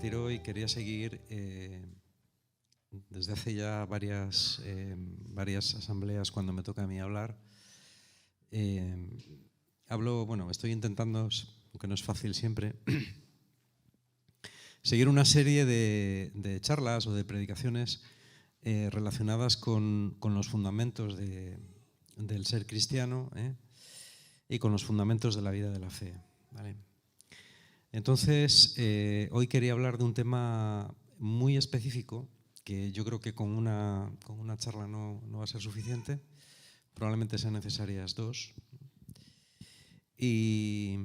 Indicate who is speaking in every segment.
Speaker 1: compartir hoy, quería seguir desde hace ya varias asambleas cuando me toca a mí hablar. Estoy intentando, aunque no es fácil siempre, seguir una serie de charlas o de predicaciones relacionadas con los fundamentos del ser cristiano y con los fundamentos de la vida de la fe, ¿vale? Entonces, hoy quería hablar de un tema muy específico que yo creo que con una charla no va a ser suficiente, probablemente sean necesarias dos. Y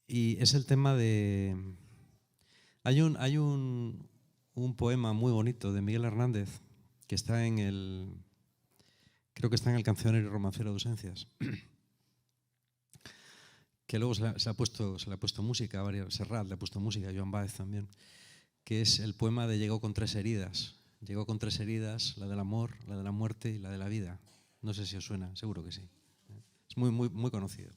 Speaker 1: es el tema de... Hay un poema muy bonito de Miguel Hernández que está creo que está en el Cancionero y Romancero de Ausencias, que luego se le ha puesto música, Serrat le ha puesto música, Joan Baez también, que es el poema de Llegó con tres heridas. Llegó con tres heridas, la del amor, la de la muerte y la de la vida. No sé si os suena, seguro que sí. Es muy, muy, muy conocido.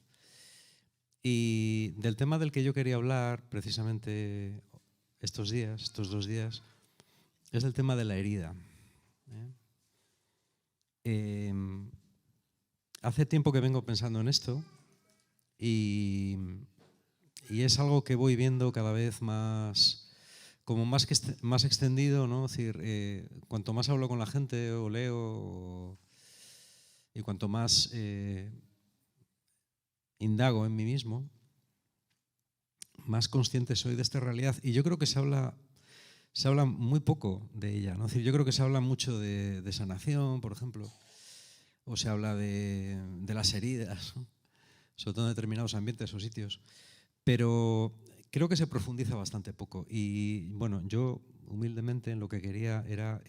Speaker 1: Y del tema del que yo quería hablar precisamente estos dos días, es el tema de la herida. Hace tiempo que vengo pensando en esto y es algo que voy viendo cada vez más extendido, ¿no? Es decir, cuanto más hablo con la gente o leo y cuanto más indago en mí mismo, más consciente soy de esta realidad. Y yo creo que se habla muy poco de ella, ¿no? Es decir, yo creo que se habla mucho de sanación, por ejemplo, o se habla de las heridas, ¿no? Sobre todo en determinados ambientes o sitios, pero creo que se profundiza bastante poco. Y bueno, yo humildemente lo que quería era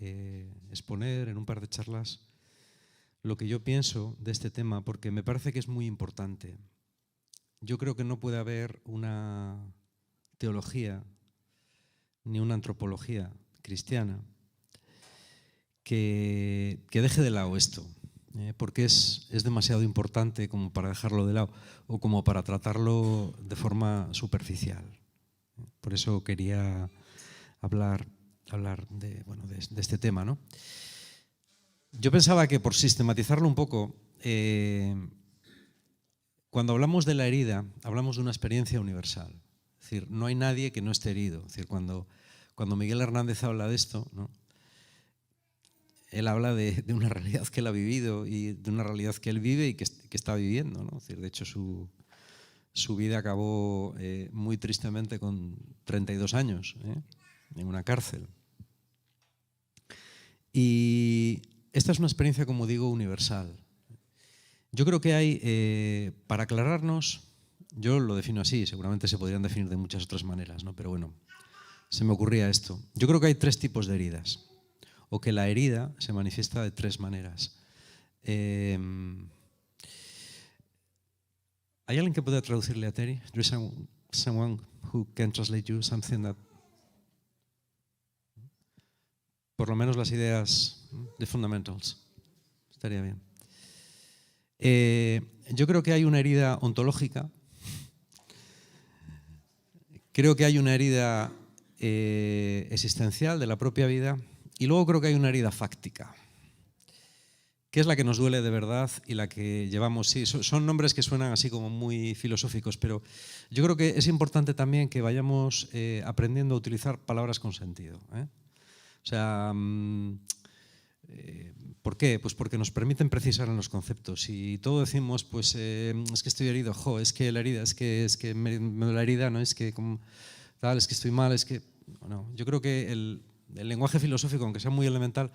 Speaker 1: exponer en un par de charlas lo que yo pienso de este tema, porque me parece que es muy importante. Yo creo que no puede haber una teología ni una antropología cristiana que deje de lado esto, porque es demasiado importante como para dejarlo de lado o como para tratarlo de forma superficial. Por eso quería hablar de este tema, ¿no? Yo pensaba que, por sistematizarlo un poco, cuando hablamos de la herida, hablamos de una experiencia universal. Es decir, no hay nadie que no esté herido. Es decir, cuando Miguel Hernández habla de esto, ¿no? Él habla de una realidad que él ha vivido y de una realidad que él vive y que está viviendo, ¿no? Es decir, de hecho, su vida acabó muy tristemente con 32 años en una cárcel. Y esta es una experiencia, como digo, universal. Yo creo que hay, para aclararnos, yo lo defino así, seguramente se podrían definir de muchas otras maneras, ¿no? Pero bueno, se me ocurría esto. Yo creo que hay tres tipos de heridas, o que la herida se manifiesta de tres maneras. ¿Hay alguien que pueda traducirle a Terry? There is someone who can translate you something that, por lo menos las ideas, the fundamentals, estaría bien. Yo creo que hay una herida ontológica, creo que hay una herida existencial de la propia vida y luego creo que hay una herida fáctica, que es la que nos duele de verdad y la que llevamos. Sí, son nombres que suenan así como muy filosóficos, pero yo creo que es importante también que vayamos aprendiendo a utilizar palabras con sentido, ¿eh? O sea, ¿por qué? Pues porque nos permiten precisar en los conceptos. Y todo decimos, pues es que estoy herido, es que la herida, es que me duele la herida, no es que tal, es que estoy mal, es que... No, yo creo que el lenguaje filosófico, aunque sea muy elemental,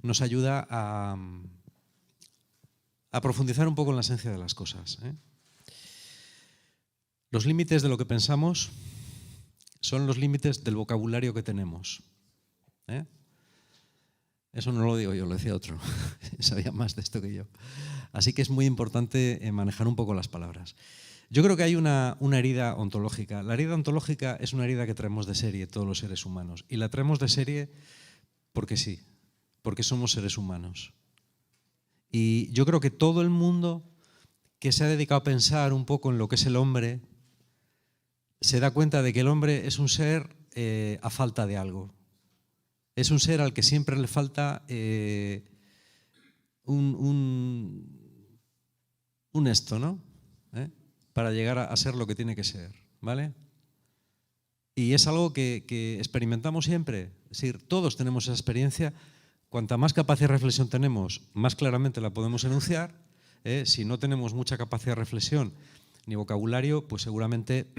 Speaker 1: nos ayuda a profundizar un poco en la esencia de las cosas, ¿eh? Los límites de lo que pensamos son los límites del vocabulario que tenemos, ¿eh? Eso no lo digo yo, lo decía otro. Sabía más de esto que yo. Así que es muy importante manejar un poco las palabras. Yo creo que hay una herida ontológica. La herida ontológica es una herida que traemos de serie todos los seres humanos. Y la traemos de serie porque sí, porque somos seres humanos. Y yo creo que todo el mundo que se ha dedicado a pensar un poco en lo que es el hombre se da cuenta de que el hombre es un ser a falta de algo. Es un ser al que siempre le falta un esto, ¿no? Para llegar a ser lo que tiene que ser, ¿vale? Y es algo que experimentamos siempre. Es decir, todos tenemos esa experiencia. Cuanta más capacidad de reflexión tenemos, más claramente la podemos enunciar. Si no tenemos mucha capacidad de reflexión ni vocabulario, pues seguramente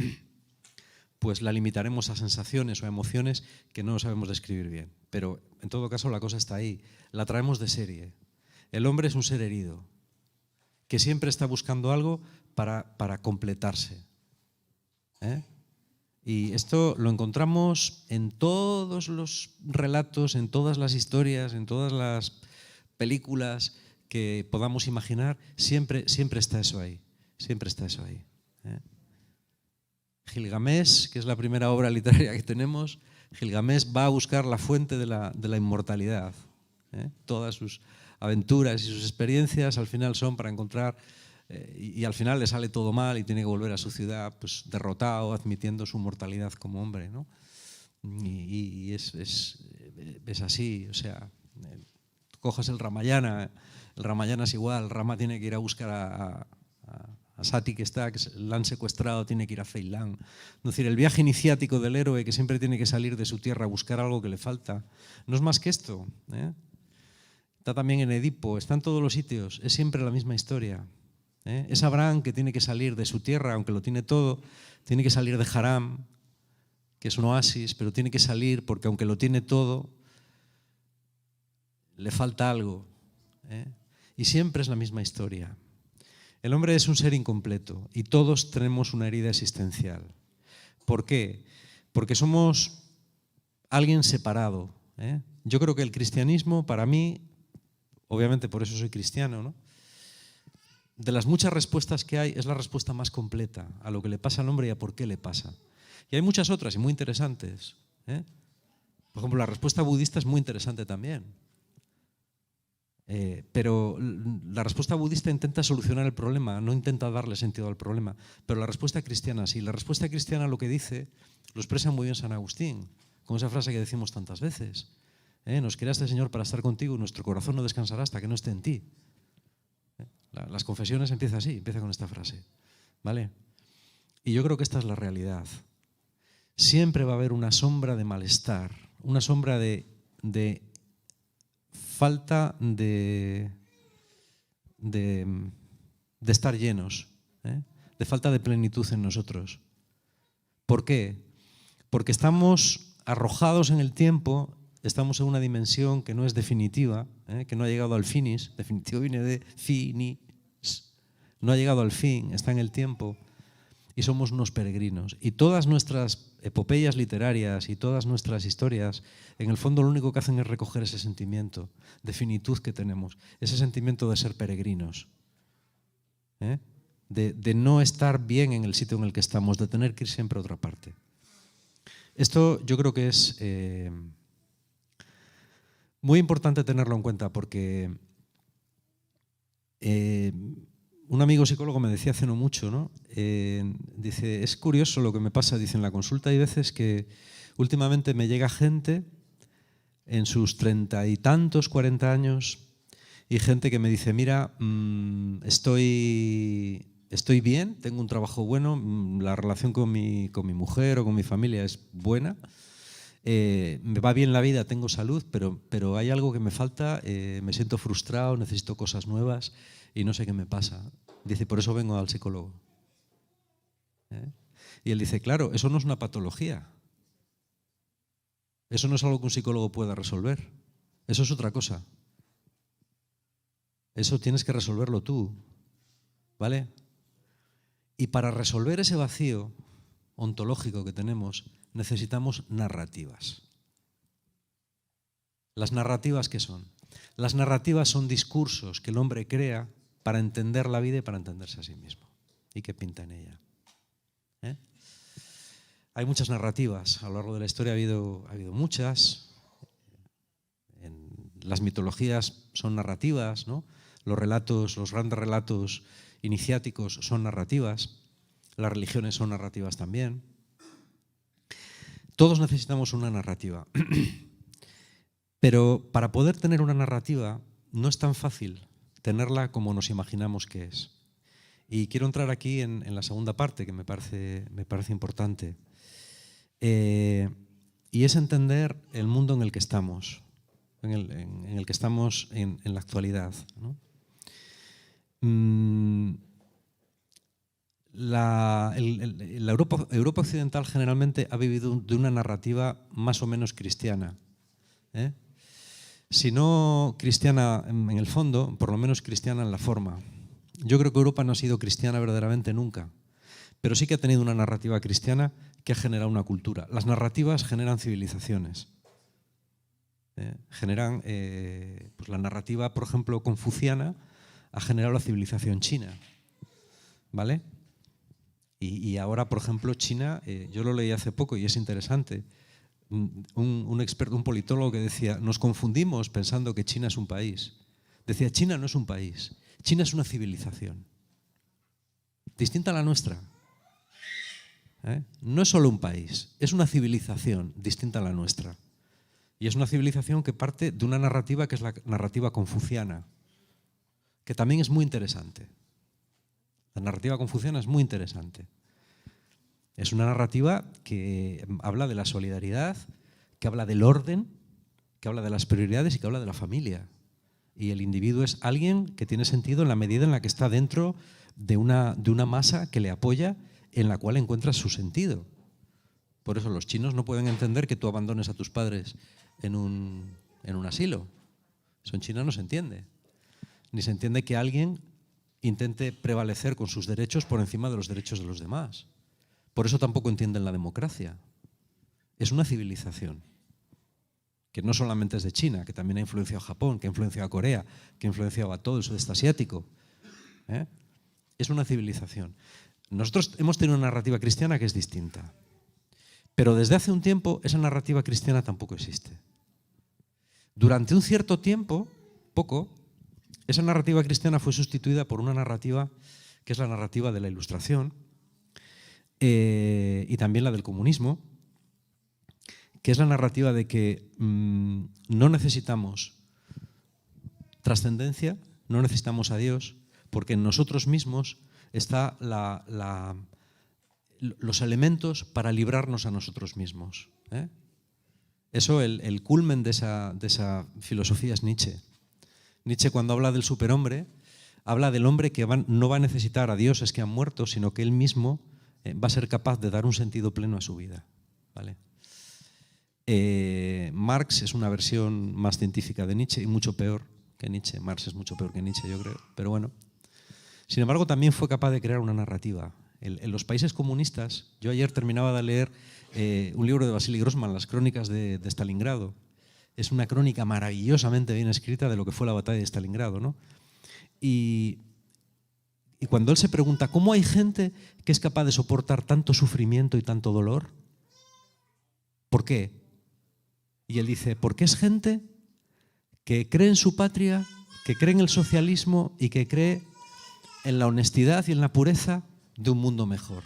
Speaker 1: pues la limitaremos a sensaciones o a emociones que no sabemos describir bien. Pero en todo caso la cosa está ahí. La traemos de serie. El hombre es un ser herido, que siempre está buscando algo para completarse. Y esto lo encontramos en todos los relatos, en todas las historias, en todas las películas que podamos imaginar. Siempre está eso ahí. Siempre está eso ahí. Gilgamesh, que es la primera obra literaria que tenemos, Gilgamesh va a buscar la fuente de la inmortalidad. Todas sus aventuras y sus experiencias al final son para encontrar, y al final le sale todo mal y tiene que volver a su ciudad pues, derrotado, admitiendo su mortalidad como hombre, ¿no? Y es así, o sea, coges el Ramayana es igual, Rama tiene que ir a buscar a Sati que la han secuestrado, tiene que ir a Ceilán. Es decir, el viaje iniciático del héroe que siempre tiene que salir de su tierra a buscar algo que le falta, no es más que esto. Está también en Edipo, está en todos los sitios, es siempre la misma historia. Es Abraham que tiene que salir de su tierra, aunque lo tiene todo, tiene que salir de Haram, que es un oasis, pero tiene que salir porque aunque lo tiene todo, le falta algo. Y siempre es la misma historia. El hombre es un ser incompleto y todos tenemos una herida existencial. ¿Por qué? Porque somos alguien separado. Yo creo que el cristianismo, para mí, obviamente por eso soy cristiano, ¿no? De las muchas respuestas que hay, es la respuesta más completa a lo que le pasa al hombre y a por qué le pasa. Y hay muchas otras y muy interesantes. Por ejemplo, la respuesta budista es muy interesante también. Pero la respuesta budista intenta solucionar el problema, no intenta darle sentido al problema. Pero la respuesta cristiana sí. La respuesta cristiana lo que dice, lo expresa muy bien San Agustín, con esa frase que decimos tantas veces. Nos creaste, Señor, para estar contigo, nuestro corazón no descansará hasta que no esté en ti. Las confesiones empieza así, empieza con esta frase, ¿vale? Y yo creo que esta es la realidad. Siempre va a haber una sombra de malestar, una sombra de falta de estar llenos, de falta de plenitud en nosotros. ¿Por qué? Porque estamos arrojados en el tiempo, estamos en una dimensión que no es definitiva, que no ha llegado al finis. Definitivo viene de finis. No ha llegado al fin, está en el tiempo y somos unos peregrinos. Y todas nuestras epopeyas literarias y todas nuestras historias, en el fondo lo único que hacen es recoger ese sentimiento de finitud que tenemos, ese sentimiento de ser peregrinos, de no estar bien en el sitio en el que estamos, de tener que ir siempre a otra parte. Esto yo creo que es muy importante tenerlo en cuenta porque un amigo psicólogo me decía hace no mucho, ¿no? Dice, es curioso lo que me pasa, dice, en la consulta hay veces que últimamente me llega gente en sus 30 y tantos, 40 años, y gente que me dice, mira, estoy bien, tengo un trabajo bueno, la relación con mi mujer o con mi familia es buena, me va bien la vida, tengo salud, pero hay algo que me falta, me siento frustrado, necesito cosas nuevas y no sé qué me pasa. Dice, por eso vengo al psicólogo. Y él dice, claro, eso no es una patología. Eso no es algo que un psicólogo pueda resolver. Eso es otra cosa. Eso tienes que resolverlo tú, ¿vale? Y para resolver ese vacío ontológico que tenemos, necesitamos narrativas. ¿Las narrativas qué son? Las narrativas son discursos que el hombre crea para entender la vida y para entenderse a sí mismo. ¿Y qué pinta en ella? Hay muchas narrativas. A lo largo de la historia ha habido muchas. Las mitologías son narrativas, ¿no? Los grandes relatos iniciáticos son narrativas. Las religiones son narrativas también. Todos necesitamos una narrativa. Pero para poder tener una narrativa no es tan fácil tenerla como nos imaginamos que es. Y quiero entrar aquí en la segunda parte, que me parece importante. Y es entender el mundo en el que estamos, en el que estamos en la actualidad, ¿no? La Europa occidental generalmente ha vivido de una narrativa más o menos cristiana, ¿eh? Si no cristiana en el fondo, por lo menos cristiana en la forma. Yo creo que Europa no ha sido cristiana verdaderamente nunca, pero sí que ha tenido una narrativa cristiana que ha generado una cultura. Las narrativas generan civilizaciones. Pues la narrativa, por ejemplo, confuciana ha generado la civilización china, ¿vale? Y ahora, por ejemplo, China, yo lo leí hace poco y es interesante. Un experto, un politólogo que decía, nos confundimos pensando que China es un país. Decía, China no es un país, China es una civilización, distinta a la nuestra. No es solo un país, es una civilización distinta a la nuestra. Y es una civilización que parte de una narrativa que es la narrativa confuciana, que también es muy interesante. La narrativa confuciana es muy interesante. Es una narrativa que habla de la solidaridad, que habla del orden, que habla de las prioridades y que habla de la familia. Y el individuo es alguien que tiene sentido en la medida en la que está dentro de una masa que le apoya, en la cual encuentra su sentido. Por eso los chinos no pueden entender que tú abandones a tus padres en un asilo. Eso en China no se entiende. Ni se entiende que alguien intente prevalecer con sus derechos por encima de los derechos de los demás. Por eso tampoco entienden la democracia. Es una civilización que no solamente es de China, que también ha influenciado a Japón, que ha influenciado a Corea, que ha influenciado a todo el sudeste asiático. Es una civilización. Nosotros hemos tenido una narrativa cristiana que es distinta. Pero desde hace un tiempo esa narrativa cristiana tampoco existe. Durante un cierto tiempo, poco, esa narrativa cristiana fue sustituida por una narrativa que es la narrativa de la Ilustración, y también la del comunismo, que es la narrativa de que no necesitamos trascendencia, no necesitamos a Dios, porque en nosotros mismos están los elementos para librarnos a nosotros mismos. Eso, el culmen de esa filosofía es Nietzsche. Nietzsche, cuando habla del superhombre, habla del hombre que no va a necesitar a dioses que han muerto, sino que él mismo va a ser capaz de dar un sentido pleno a su vida, ¿vale? Marx es una versión más científica de Nietzsche y mucho peor que Nietzsche. Marx es mucho peor que Nietzsche, yo creo, pero bueno. Sin embargo, también fue capaz de crear una narrativa. En los países comunistas, yo ayer terminaba de leer un libro de Vasily Grossman, Las crónicas de Stalingrado. Es una crónica maravillosamente bien escrita de lo que fue la batalla de Stalingrado, ¿no? Y cuando él se pregunta, ¿cómo hay gente que es capaz de soportar tanto sufrimiento y tanto dolor? ¿Por qué? Y él dice, porque es gente que cree en su patria, que cree en el socialismo y que cree en la honestidad y en la pureza de un mundo mejor.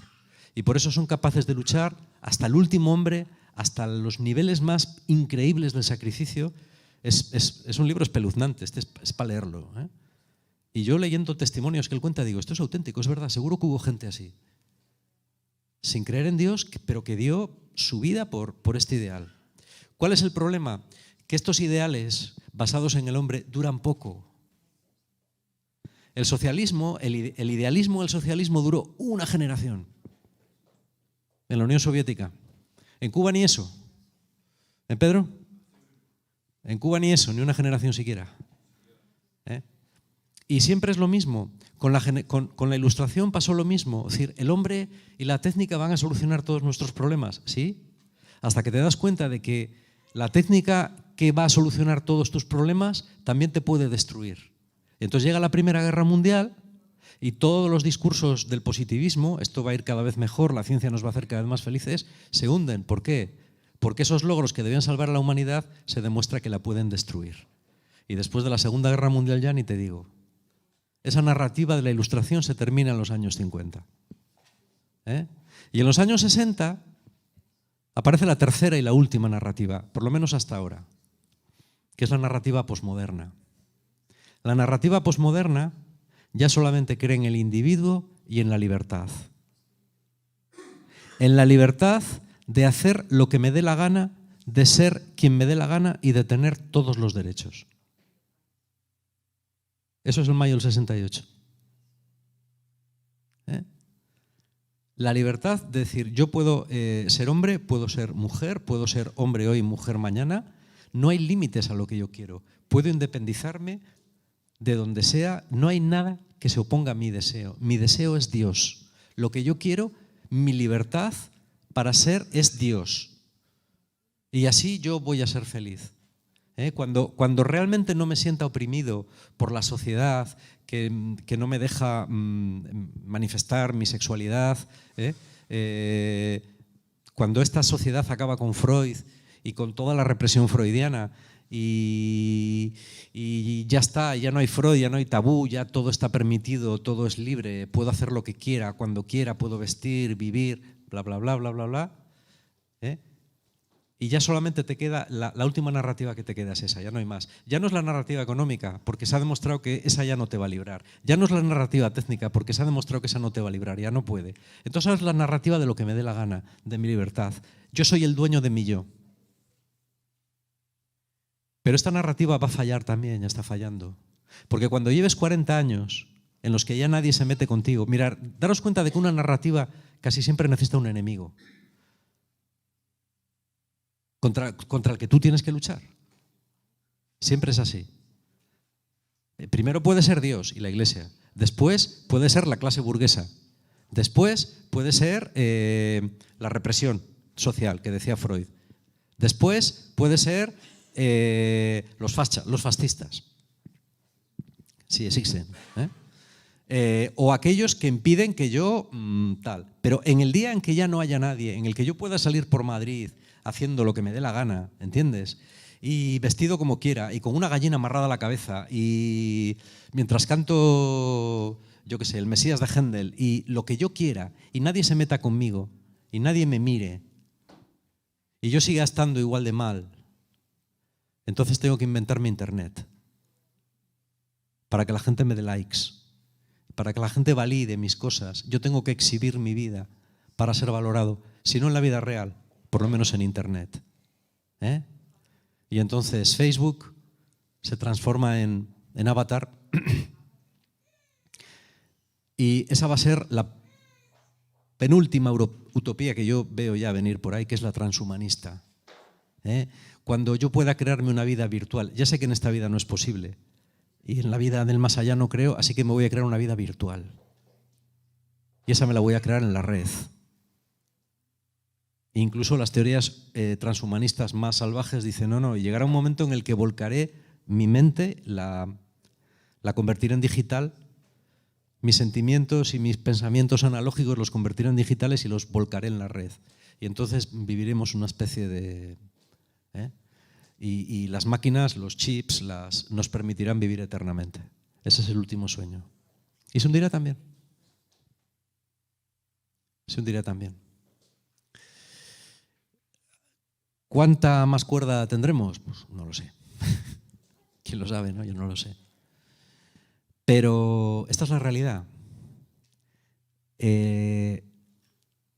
Speaker 1: Y por eso son capaces de luchar hasta el último hombre, hasta los niveles más increíbles del sacrificio. Es un libro espeluznante, es para leerlo, ¿eh? Y yo leyendo testimonios que él cuenta, digo, esto es auténtico, es verdad, seguro que hubo gente así. Sin creer en Dios, pero que dio su vida por este ideal. ¿Cuál es el problema? Que estos ideales basados en el hombre duran poco. El socialismo, el idealismo del socialismo duró una generación. En la Unión Soviética. En Cuba ni eso. ¿En Pedro? En Cuba ni eso, ni una generación siquiera. Y siempre es lo mismo. Con la Ilustración pasó lo mismo. Es decir, el hombre y la técnica van a solucionar todos nuestros problemas, ¿sí? Hasta que te das cuenta de que la técnica que va a solucionar todos tus problemas también te puede destruir. Entonces llega la Primera Guerra Mundial y todos los discursos del positivismo, esto va a ir cada vez mejor, la ciencia nos va a hacer cada vez más felices, se hunden. ¿Por qué? Porque esos logros que debían salvar a la humanidad se demuestra que la pueden destruir. Y después de la Segunda Guerra Mundial ya ni te digo. Esa narrativa de la Ilustración se termina en los años 50. Y en los años 60 aparece la tercera y la última narrativa, por lo menos hasta ahora, que es la narrativa posmoderna. La narrativa posmoderna ya solamente cree en el individuo y en la libertad. En la libertad de hacer lo que me dé la gana, de ser quien me dé la gana y de tener todos los derechos. Eso es el mayo del 68. La libertad de decir, yo puedo ser hombre, puedo ser mujer, puedo ser hombre hoy, mujer mañana. No hay límites a lo que yo quiero. Puedo independizarme de donde sea. No hay nada que se oponga a mi deseo. Mi deseo es Dios. Lo que yo quiero, mi libertad para ser es Dios. Y así yo voy a ser feliz. Cuando realmente no me sienta oprimido por la sociedad que no me deja manifestar mi sexualidad, cuando esta sociedad acaba con Freud y con toda la represión freudiana y ya está, ya no hay Freud, ya no hay tabú, ya todo está permitido, todo es libre, puedo hacer lo que quiera, cuando quiera, puedo vestir, vivir, bla, bla, bla, bla, bla, bla. Y ya solamente te queda, la última narrativa que te queda es esa, ya no hay más. Ya no es la narrativa económica, porque se ha demostrado que esa ya no te va a librar. Ya no es la narrativa técnica, porque se ha demostrado que esa no te va a librar, ya no puede. Entonces es la narrativa de lo que me dé la gana, de mi libertad. Yo soy el dueño de mi yo. Pero esta narrativa va a fallar también, ya está fallando. Porque cuando lleves 40 años en los que ya nadie se mete contigo, mirad, daros cuenta de que una narrativa casi siempre necesita un enemigo. Contra el que tú tienes que luchar. Siempre es así. Primero puede ser Dios y la Iglesia. Después puede ser la clase burguesa. Después puede ser la represión social, que decía Freud. Después puede ser los fascistas. Sí, existen. O aquellos que impiden que yo tal. Pero en el día en que ya no haya nadie, en el que yo pueda salir por Madrid haciendo lo que me dé la gana, ¿entiendes? Y vestido como quiera, y con una gallina amarrada a la cabeza, y mientras canto, yo qué sé, el Mesías de Händel, y lo que yo quiera, y nadie se meta conmigo, y nadie me mire, y yo siga estando igual de mal, entonces tengo que inventarme internet, para que la gente me dé likes, para que la gente valide mis cosas. Yo tengo que exhibir mi vida para ser valorado, si no en la vida real, por lo menos en internet. Y entonces Facebook se transforma en avatar y esa va a ser la penúltima utopía que yo veo ya venir por ahí, que es la transhumanista. Cuando yo pueda crearme una vida virtual, ya sé que en esta vida no es posible y en la vida del más allá no creo, así que me voy a crear una vida virtual y esa me la voy a crear en la red. Incluso las teorías transhumanistas más salvajes dicen, no, llegará un momento en el que volcaré mi mente, la convertiré en digital, mis sentimientos y mis pensamientos analógicos los convertiré en digitales y los volcaré en la red. Y entonces viviremos una especie de... Y las máquinas, los chips, nos permitirán vivir eternamente. Ese es el último sueño. Y se hundirá también. Se hundirá también. ¿Cuánta más cuerda tendremos? Pues no lo sé. ¿Quién lo sabe, no? Yo no lo sé. Pero esta es la realidad. El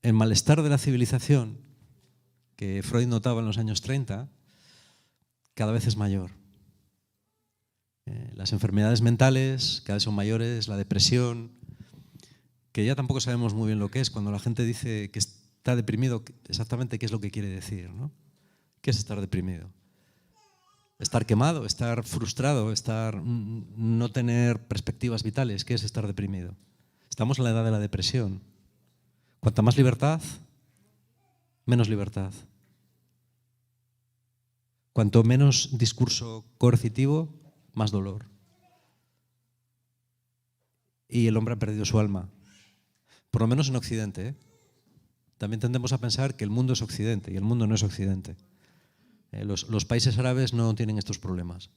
Speaker 1: malestar de la civilización, que Freud notaba en los años 30, cada vez es mayor. Las enfermedades mentales cada vez son mayores, la depresión, que ya tampoco sabemos muy bien lo que es. Cuando la gente dice que está deprimido, exactamente qué es lo que quiere decir, ¿no? ¿Qué es estar deprimido? Estar quemado, estar frustrado, no tener perspectivas vitales. ¿Qué es estar deprimido? Estamos en la edad de la depresión. Cuanta más libertad, menos libertad. Cuanto menos discurso coercitivo, más dolor. Y el hombre ha perdido su alma. Por lo menos en Occidente. También tendemos a pensar que el mundo es Occidente y el mundo no es Occidente. Los países árabes no tienen estos problemas.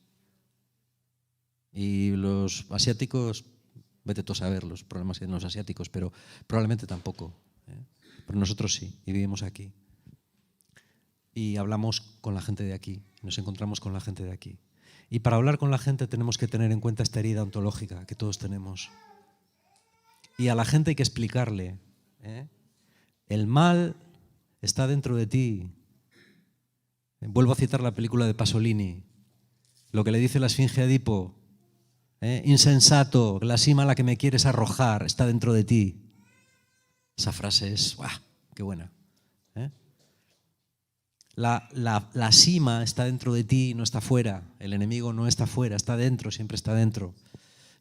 Speaker 1: Y los asiáticos, vete tú a saber los problemas que tienen los asiáticos, pero probablemente tampoco. Pero nosotros sí, y vivimos aquí. y hablamos con la gente de aquí, nos encontramos con la gente de aquí. Y para hablar con la gente tenemos que tener en cuenta esta herida ontológica que todos tenemos. Y a la gente hay que explicarle, el mal está dentro de ti. Vuelvo a citar la película de Pasolini, lo que le dice la esfinge a Edipo, insensato, la cima a la que me quieres arrojar está dentro de ti. Esa frase es, ¡guau!, qué buena. La cima está dentro de ti, no está fuera. El enemigo no está fuera, está dentro, siempre está dentro.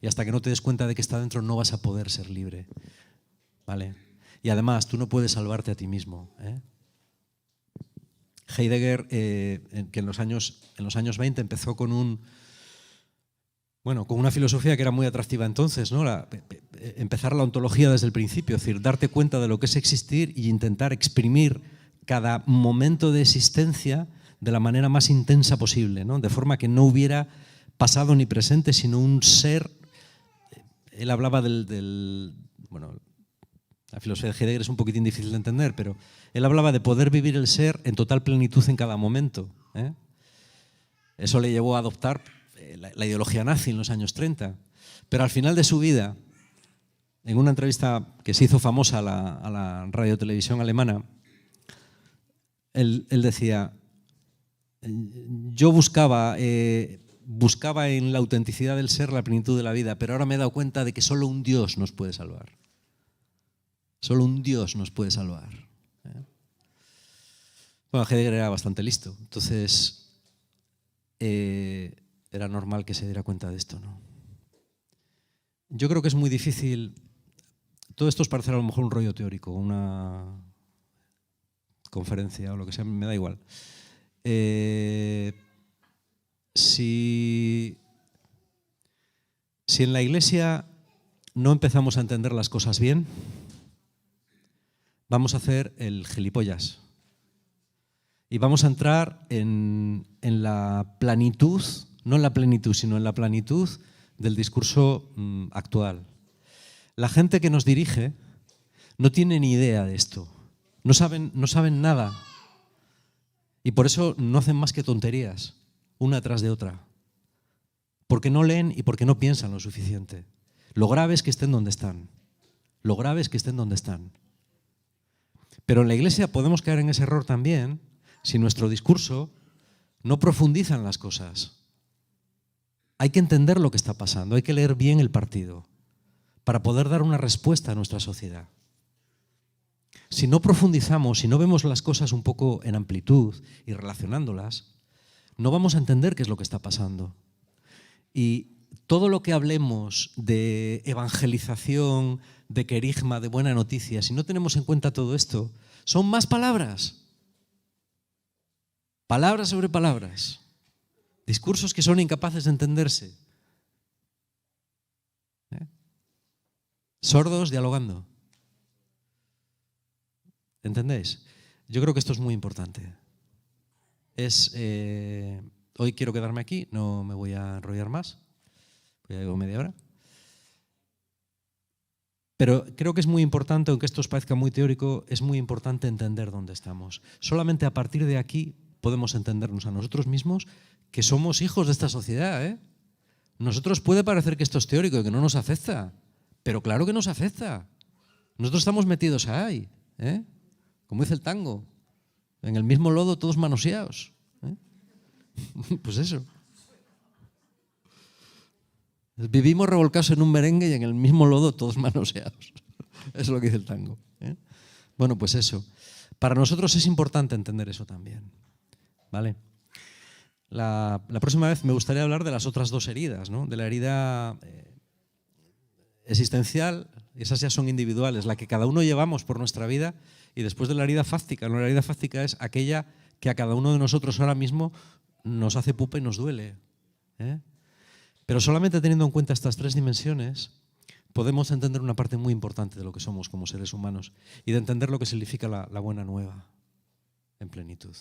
Speaker 1: Y hasta que no te des cuenta de que está dentro no vas a poder ser libre, ¿vale? Y además, tú no puedes salvarte a ti mismo, Heidegger, que en los años 20 empezó con una filosofía que era muy atractiva entonces, ¿no? Empezar la ontología desde el principio, es decir, darte cuenta de lo que es existir y intentar exprimir cada momento de existencia de la manera más intensa posible, ¿no? De forma que no hubiera pasado ni presente, sino un ser. Él hablaba la filosofía de Heidegger es un poquitín difícil de entender, pero él hablaba de poder vivir el ser en total plenitud en cada momento. Eso le llevó a adoptar la ideología nazi en los años 30. Pero al final de su vida, en una entrevista que se hizo famosa a la radio-televisión alemana, él decía, yo buscaba en la autenticidad del ser la plenitud de la vida, pero ahora me he dado cuenta de que solo un Dios nos puede salvar. Solo un Dios nos puede salvar. Bueno, Heidegger era bastante listo, entonces era normal que se diera cuenta de esto, ¿no? Yo creo que es muy difícil. Todo esto os parecerá a lo mejor un rollo teórico, una conferencia o lo que sea, me da igual. Si en la Iglesia no empezamos a entender las cosas bien, vamos a hacer el gilipollas. Y vamos a entrar en la plenitud, no en la plenitud, sino en la plenitud del discurso actual. La gente que nos dirige no tiene ni idea de esto. No saben nada. Y por eso no hacen más que tonterías, una tras de otra. Porque no leen y porque no piensan lo suficiente. Lo grave es que estén donde están. Lo grave es que estén donde están. Pero en la Iglesia podemos caer en ese error también si nuestro discurso no profundiza en las cosas. Hay que entender lo que está pasando, hay que leer bien el partido para poder dar una respuesta a nuestra sociedad. Si no profundizamos, si no vemos las cosas un poco en amplitud y relacionándolas, no vamos a entender qué es lo que está pasando. Y todo lo que hablemos de evangelización, de querigma, de buena noticia, si no tenemos en cuenta todo esto, son más palabras. Palabras sobre palabras. Discursos que son incapaces de entenderse. Sordos dialogando. ¿Entendéis? Yo creo que esto es muy importante. Hoy quiero quedarme aquí, no me voy a enrollar más. Ya llevo media hora. Pero creo que es muy importante, aunque esto os parezca muy teórico, es muy importante entender dónde estamos. Solamente a partir de aquí podemos entendernos a nosotros mismos que somos hijos de esta sociedad. Nosotros puede parecer que esto es teórico y que no nos afecta, pero claro que nos afecta. Nosotros estamos metidos ahí, como dice el tango, en el mismo lodo todos manoseados. Pues eso. Vivimos revolcados en un merengue y en el mismo lodo todos manoseados. Eso es lo que dice el tango. Bueno, pues eso. Para nosotros es importante entender eso también. ¿Vale? La próxima vez me gustaría hablar de las otras dos heridas, ¿no? De la herida existencial, esas ya son individuales, la que cada uno llevamos por nuestra vida, y después de la herida fástica. La herida fástica es aquella que a cada uno de nosotros ahora mismo nos hace pupa y nos duele. Pero solamente teniendo en cuenta estas tres dimensiones podemos entender una parte muy importante de lo que somos como seres humanos y de entender lo que significa la buena nueva en plenitud.